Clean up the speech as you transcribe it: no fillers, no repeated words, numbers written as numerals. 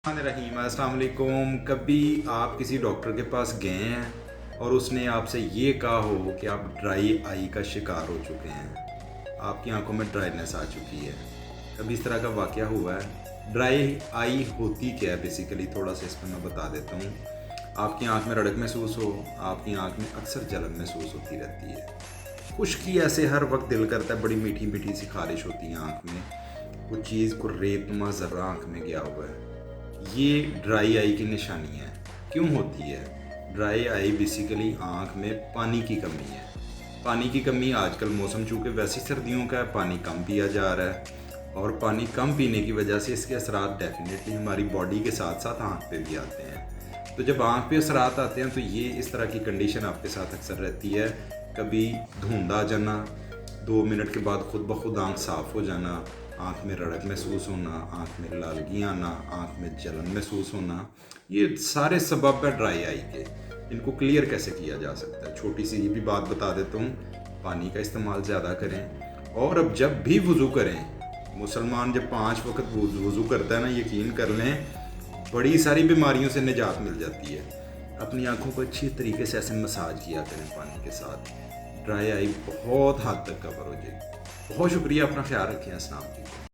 रहीम अस्सलाम वालेकुम। कभी आप किसी डॉक्टर के पास गए हैं और उसने आपसे ये कहा हो कि आप ड्राई आई का शिकार हो चुके हैं, आपकी आंखों में ड्राइनेस आ चुकी है? कभी इस तरह का वाक़या हुआ है? ड्राई आई होती क्या है बेसिकली, थोड़ा सा इस पर मैं बता देता हूँ। आपकी आंख में रड़क महसूस हो, आपकी आंख में अक्सर जलन महसूस होती रहती है, खुश्की ऐसे हर वक्त दिल करता है, बड़ी मीठी मीठी सी खारिश होती है आंख में, कुछ चीज़ को रेतनुमा ज़र्रा आंख में गया हुआ है। ये ड्राई आई की निशानी है। क्यों होती है ड्राई आई? बेसिकली आँख में पानी की कमी है। पानी की कमी आजकल मौसम चूँकि वैसे सर्दियों का है, पानी कम पिया जा रहा है और पानी कम पीने की वजह से इसके असरात डेफिनेटली हमारी बॉडी के साथ साथ आँख पे भी आते हैं। तो जब आँख पे असरात आते हैं तो ये इस तरह की कंडीशन आपके साथ अक्सर रहती है। कभी धुंध आ जाना, 2 मिनट के बाद खुद ब खुद आँख साफ़ हो जाना, आँख में रड़क महसूस होना, आँख में लालगी आना, आँख में जलन महसूस होना, ये सारे सबब है ड्राई आई के। इनको क्लियर कैसे किया जा सकता है? छोटी सी ये भी बात बता देता हूँ, पानी का इस्तेमाल ज़्यादा करें। और अब जब भी वज़ू करें, मुसलमान जब 5 वक्त वज़ू करता है ना, यकीन कर लें बड़ी सारी बीमारियों से निजात मिल जाती है। अपनी आँखों को अच्छी तरीके से ऐसे मसाज किया करें पानी के साथ, ड्राई आई बहुत हद तक कवर हो जाएगी। बहुत शुक्रिया, अपना ख्याल रखें। अस्सलाम वालेकुम।